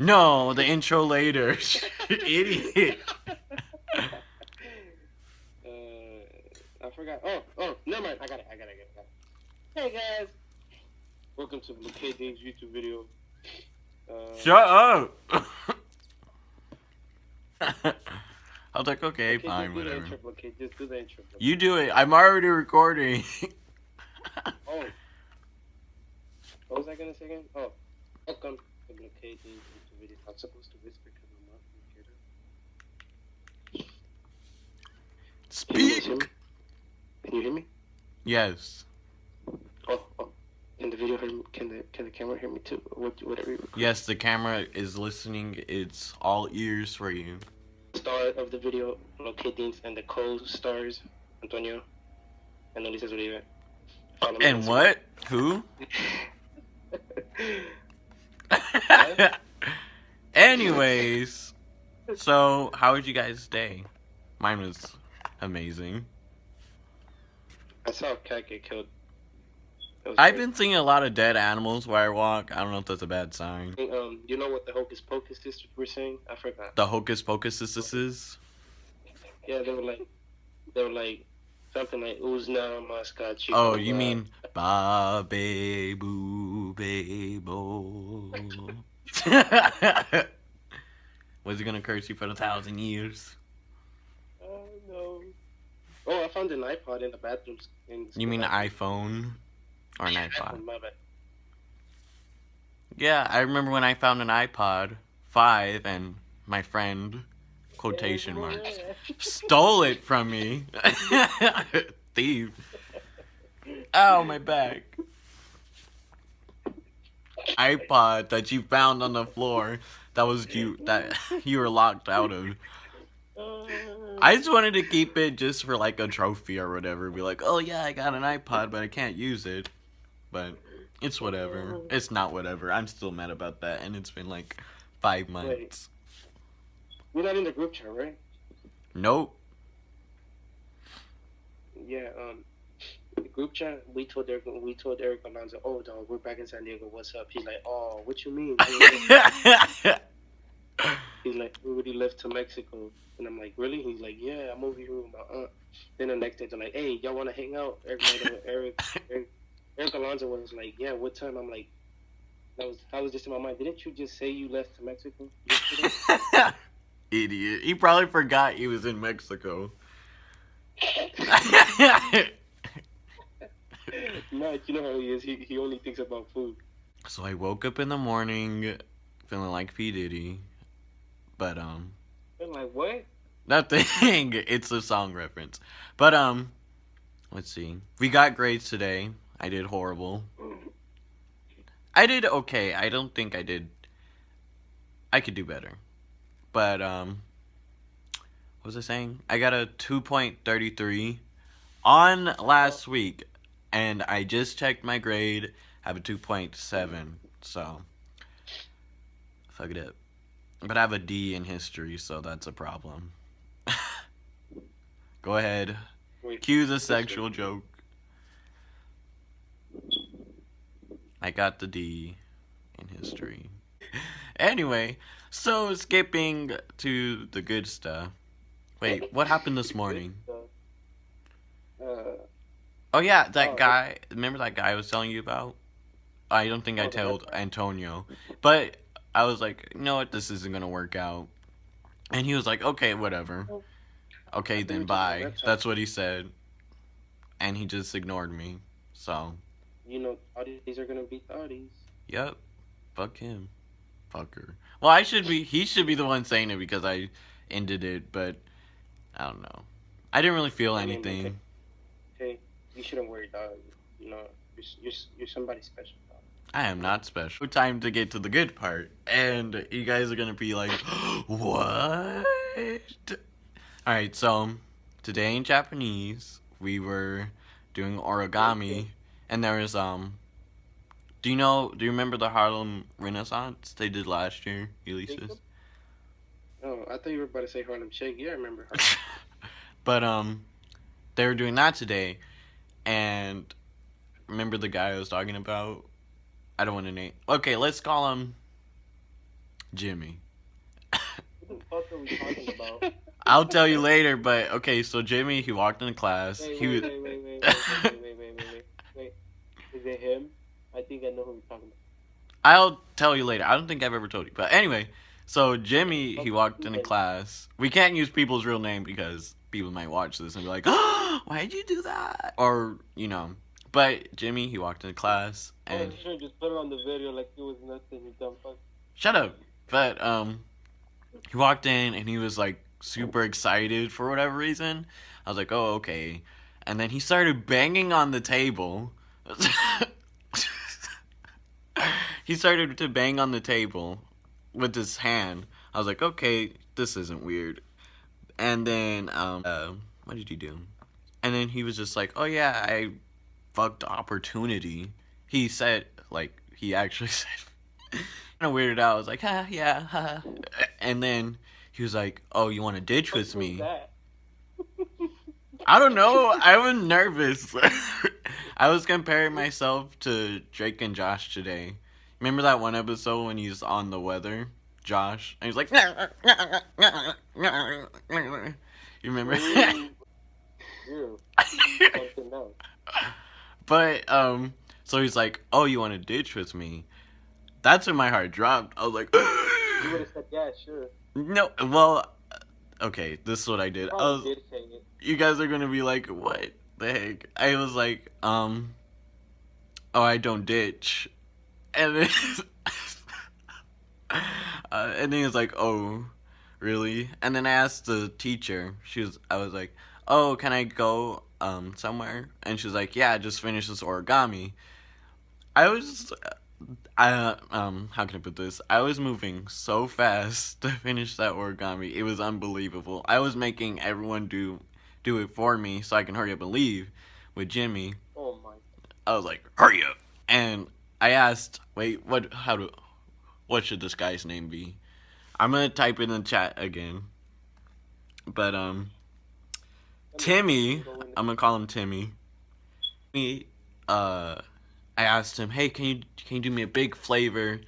No, the intro later. Idiot. I forgot. Oh, never mind. I got it. Hey guys, welcome to B.U.T's YouTube video. Shut up. I was like, okay, fine, do the whatever. intro, okay, just do the intro. You do it. I'm already recording. Oh, what was I gonna say again? Oh, welcome to B.U.T's YouTube video. I'm supposed to whisper because I'm not computer. Speak. Can you hear me? Yes. Oh. In the video, can the camera hear me too? Whatever you record. Yes, the camera is listening. It's all ears for you. Star of the video, BearDeans, and the co-stars, Antonio, and Elisa's Uribe. And what? Who? Anyways, so how was you guys' day? Mine was amazing. I saw a cat get killed. I've been seeing a lot of dead animals where I walk. I don't know if that's a bad sign. You know what the Hocus Pocus sisters were saying? I forgot. The Hocus Pocus sisters? Yeah, they were like something like Uzna Mascot. Oh, you mean Ba Be Boo Be Bo? Was he gonna curse you for 1,000 years? Oh no. Oh, I found an iPod in the bathroom. You mean an iPhone? Or an iPod? My bad. Yeah, I remember when I found an iPod 5 and my friend, quotation marks, stole it from me. Thief. Ow, my back. iPod that you found on the floor that you were locked out of. I just wanted to keep it just for like a trophy or whatever. Be like, oh yeah, I got an iPod, but I can't use it. But it's whatever. It's not whatever. I'm still mad about that, and it's been like 5 months. Wait. You're not in the group chat, right? Nope. Yeah. The group chat. We told Eric Alonso, oh dog, we're back in San Diego. What's up? He's like, oh, what you mean? He's like, we already left to Mexico. And I'm like, really? He's like, yeah, I'm over here with my aunt. Then the next day, they're like, hey, y'all want to hang out? Eric Alonso was like, yeah, what time? I'm like, I was just in my mind. Didn't you just say you left to Mexico yesterday? Idiot. He probably forgot he was in Mexico. No, you know how he is. He only thinks about food. So I woke up in the morning feeling like P. Diddy. But, I'm like, what? Nothing. It's a song reference. But, let's see. We got grades today. I did horrible. I did okay. I don't think I did. I could do better. But, what was I saying? I got a 2.33 on last week. And I just checked my grade. I have a 2.7. So, fuck it up. But I have a D in history, so that's a problem. Go ahead. Cue the sexual joke. I got the D in history. Anyway, so skipping to the good stuff. Wait, what happened this morning? Oh yeah, that guy. Remember that guy I was telling you about? I don't think I told Antonio. But I was like, you know what, this isn't going to work out. And he was like, okay, whatever. Okay, then bye. That's what he said. And he just ignored me. So. You know, these are going to be thotties. Yep. Fuck him. Fucker. Well, he should be the one saying it because I ended it, but I don't know. I didn't really feel anything. Hey, you shouldn't worry, dog. You know, you're somebody special. I am not special. Time to get to the good part. And you guys are going to be like, what? Alright, so today in Japanese, we were doing origami. And there was, do you remember the Harlem Renaissance they did last year, Ulysses? Oh, I thought you were about to say Harlem Shake. Yeah, I remember Harlem. But, they were doing that today. And remember the guy I was talking about? I don't want to name. Okay, let's call him Jimmy. What the fuck are we talking about? I'll tell you later, but okay, so Jimmy, he walked into class. Wait, He wait, was. wait, wait, wait, wait, wait, wait, wait, wait, wait, wait. Wait, is it him? I think I know who we're talking about. I'll tell you later. I don't think I've ever told you. But anyway, so Jimmy, he Okay, walked into then. class. We can't use people's real name because people might watch this and be like, oh, why'd you do that? Or, you know. But Jimmy, he walked into class Oh, and. sure, just put it on the video like it was nothing, you dumb fuck. Shut up. But, he walked in and he was like super excited for whatever reason. I was like, oh, okay. And then he started banging on the table. He started to bang on the table with his hand. I was like, okay, this isn't weird. And then, what did he do? And then he was just like, oh yeah, I fucked opportunity. He said, like, he actually said, kind of weirded out. I was like, ha, yeah, ha. And then he was like, oh, you want to ditch with What was me? that? I don't know. I was nervous. I was comparing myself to Drake and Josh today. Remember that one episode when he's on the weather, Josh, and he's like, you remember? Ew, something else. But so he's like, "Oh, you want to ditch with me?" That's when my heart dropped. I was like, You would have said, yeah, sure. "No." Well, okay, this is what I did. Probably did say it. You guys are gonna be like, "What the heck?" I was like, "Oh, I don't ditch," and then, and then he was like, "Oh, really?" And then I asked the teacher. I was like, "Oh, can I go somewhere?" And she was like, "Yeah, just finish this origami." I was, how can I put this? I was moving so fast to finish that origami. It was unbelievable. I was making everyone do it for me so I can hurry up and leave with Jimmy. Oh my. I was like, hurry up. And I asked, wait, what should this guy's name be? I'm gonna type it in the chat again. But Timmy, I'm gonna call him Timmy. I asked him, hey, can you do me a big flavor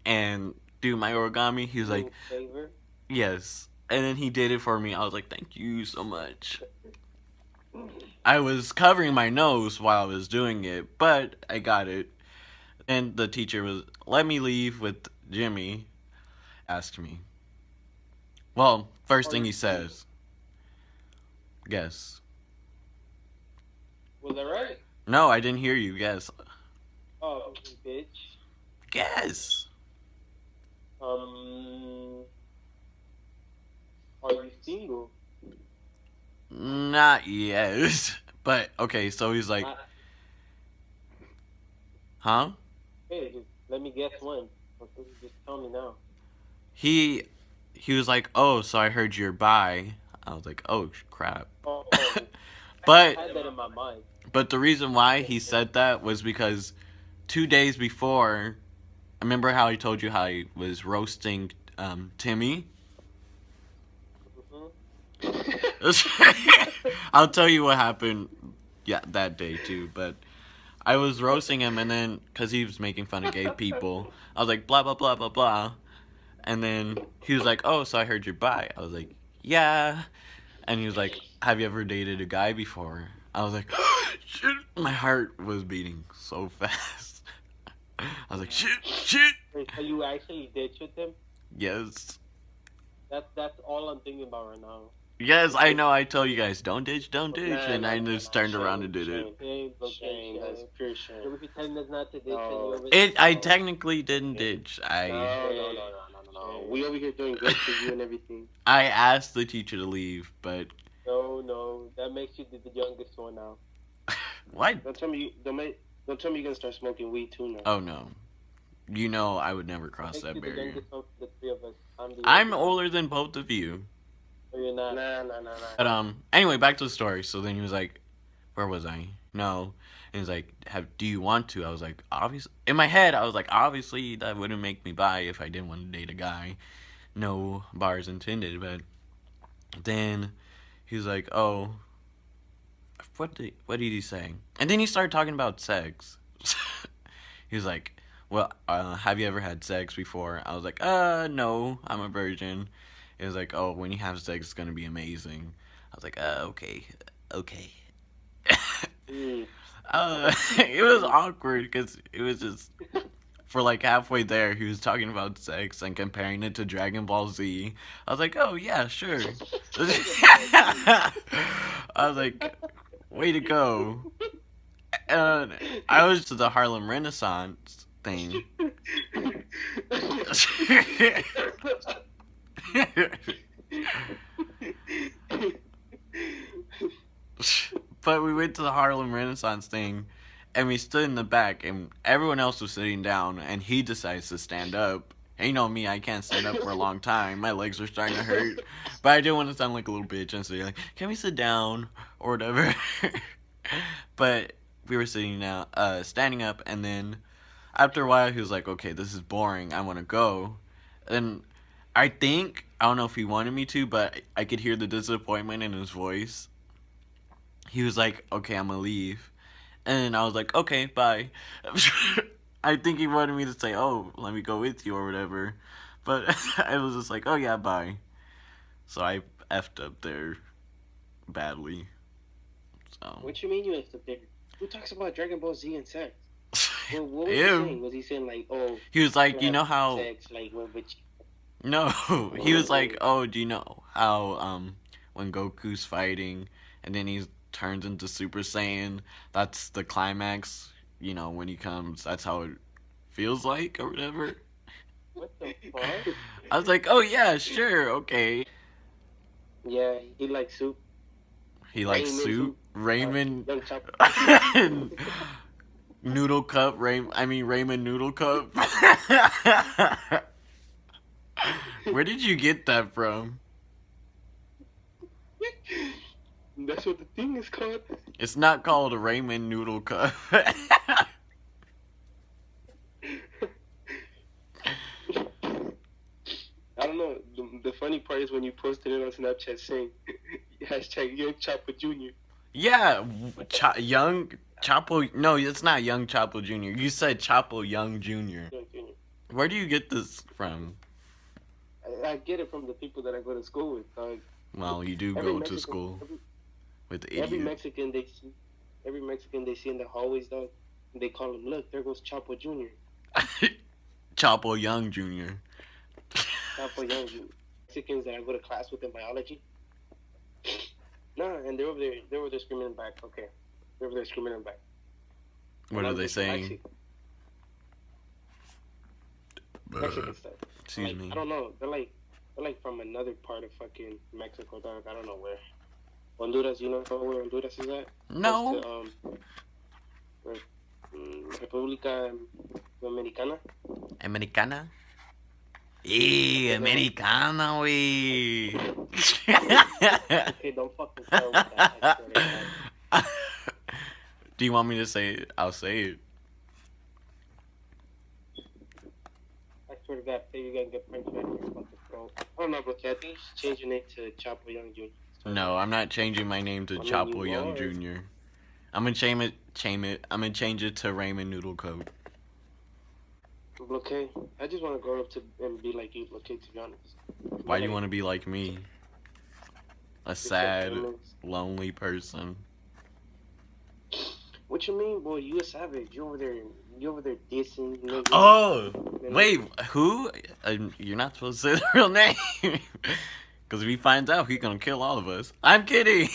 and do my origami? He was like, Favor? yes. And then he did it for me. I was like, thank you so much. I was covering my nose while I was doing it, but I got it. And the teacher was, let me leave with Jimmy. Asked me. Well, first thing he says, guess. Was that right? No, I didn't hear you. Guess. Oh, bitch. Guess. Are you single? Not yet. But, okay, so he's like, huh? Hey, just let me guess when. Just tell me now. He was like, oh, so I heard you're bi. I was like, oh, crap. Oh, But I had that in my mind. But the reason why he said that was because 2 days before, I remember how I told you how he was roasting Timmy? I'll tell you what happened that day too, but I was roasting him and then, because he was making fun of gay people, I was like, blah, blah, blah, blah, blah. And then he was like, oh, so I heard you're bi. I was like, yeah. And he was like, have you ever dated a guy before? I was like, shit. My heart was beating so fast. I was like, shit. Wait, so you actually ditched with him? Yes. That's all I'm thinking about right now. Yes, I know. I tell you guys, don't ditch, and I just turned around and did it. Shame, that's pure shame. You're pretending that's not to ditch No. I technically didn't ditch. No. We over here doing good for you and everything. I asked the teacher to leave, but No, that makes you the youngest one now. what? Don't tell me you're gonna start smoking weed too now. Oh no, you know I would never cross Makes that you the barrier. youngest one for the three of us. I'm older than both of you. No, you're not. Nah. But anyway, back to the story. So then he was like, "Where was I?" No, and he's like, Do you want to?" I was like, "Obviously." In my head, I was like, "Obviously, that wouldn't make me bi if I didn't want to date a guy." No bars intended. But then he was like, "Oh, what did he say?" And then he started talking about sex. He was like, well, have you ever had sex before? I was like, no, I'm a virgin. It was like, oh, when you have sex, it's gonna be amazing. I was like, okay, okay. Mm. It was awkward because it was just for like halfway there. He was talking about sex and comparing it to Dragon Ball Z. I was like, oh yeah, sure. I was like, way to go. And I was to the Harlem Renaissance thing. But we went to the Harlem Renaissance thing, and we stood in the back, and everyone else was sitting down, and he decides to stand up. And you know me, I can't stand up for a long time. My legs are starting to hurt. But I didn't want to sound like a little bitch and say, like, can we sit down? Or whatever. But we were sitting down, standing up, and then after a while, he was like, okay, this is boring. I want to go. And I don't know if he wanted me to, but I could hear the disappointment in his voice. He was like, okay, I'm gonna leave. And I was like, okay, bye. I think he wanted me to say, oh, let me go with you or whatever. But I was just like, oh, yeah, bye. So I effed up there badly. So. What you mean you have to there? Who talks about Dragon Ball Z and sex? Well, what was he Ew. saying? Was he saying like, oh, He was like, you have know how. sex like with No, he was like, oh, do you know how when Goku's fighting and then he turns into Super Saiyan, that's the climax, you know, when he comes, that's how it feels like or whatever. What the fuck? I was like, oh yeah, sure, okay. Yeah, he likes soup. He likes Ramen soup, ramen, Young Chapo. noodle cup, ramen noodle cup. Where did you get that from? That's what the thing is called. It's not called a ramen noodle cup. I don't know. The funny part is when you posted it on Snapchat saying hashtag Young Chapo Jr. Yeah, young Chapo. No, it's not young Chapo Jr. You said Chapo-Young Jr. Young Jr. Where do you get this from? I get it from the people that I go to school with. Well, you do Every go to Mexican- school with Every idiot. Mexican they see in the hallways, dog. They call him. Look, there goes Chapo Jr. Chapo-Young Jr. Chapo-Young Jr. Mexicans that I go to class with in biology. Nah, and they're over there screaming back. Okay, they're over there screaming back. What And are I'm they just saying? Mexican stuff. Excuse Like, me. I don't know. They're like from another part of fucking Mexico, dog. I don't know where. Honduras, you know where Honduras is at? No. Close to, República Dominicana. Americana? Americana, wey. Okay, don't fucking start with that. I swear to God. Do you want me to say it? I'll say it. I swear to God, say you're gonna get punched right in your fucking throat. I don't know, bro. I think you should change your name to Chapo-Young Jr. No, I'm not changing my name to I mean, you Chapo-Young are. Jr. I'm gonna change it. I'm gonna change it to Ramen Noodle Coat. Okay, I just want to grow up to and be like you. Okay, to be honest. Why do you want to be like me? A sad, lonely person. What you mean, boy? You a savage. You over there dissing. Niggas. Oh, wait, who? You're not supposed to say the real name. Because if he finds out, he's gonna kill all of us. I'm kidding.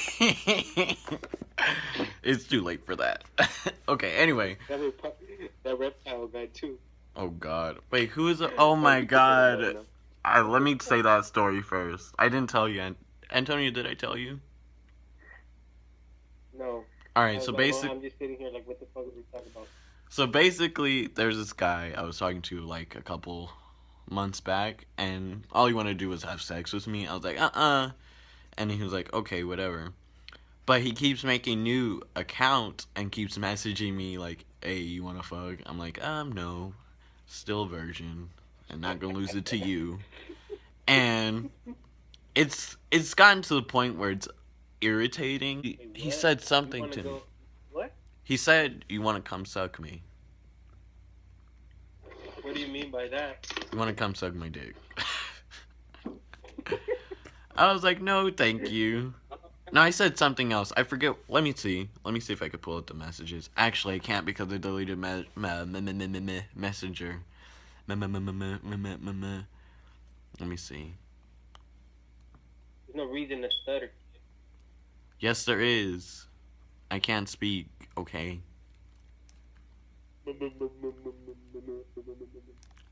It's too late for that. Okay, anyway. That reptile guy too. Oh God. Wait, who is it? Oh my God. Let me say that story first. I didn't tell you. Antonio, did I tell you? No. Alright, so basically. I'm just sitting here like, what the fuck are we talking about? So basically, there's this guy I was talking to like a couple months back, and all he wanted to do was have sex with me. I was like, and he was like, okay, whatever. But he keeps making new accounts and keeps messaging me like, hey, you wanna fuck? I'm like, no, still a virgin, and not gonna lose it to you. And it's gotten to the point where it's irritating. He said something to me. What? He said, you wanna come suck me? mean by that? You want to come suck my dick? I was like, no, thank you. No, I said something else. I forget. Let me see. Let me see if I could pull up the messages. Actually, I can't because I deleted Messenger. Let me see. There's no reason to stutter. Yes, there is. I can't speak. Okay.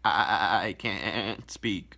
I can't speak.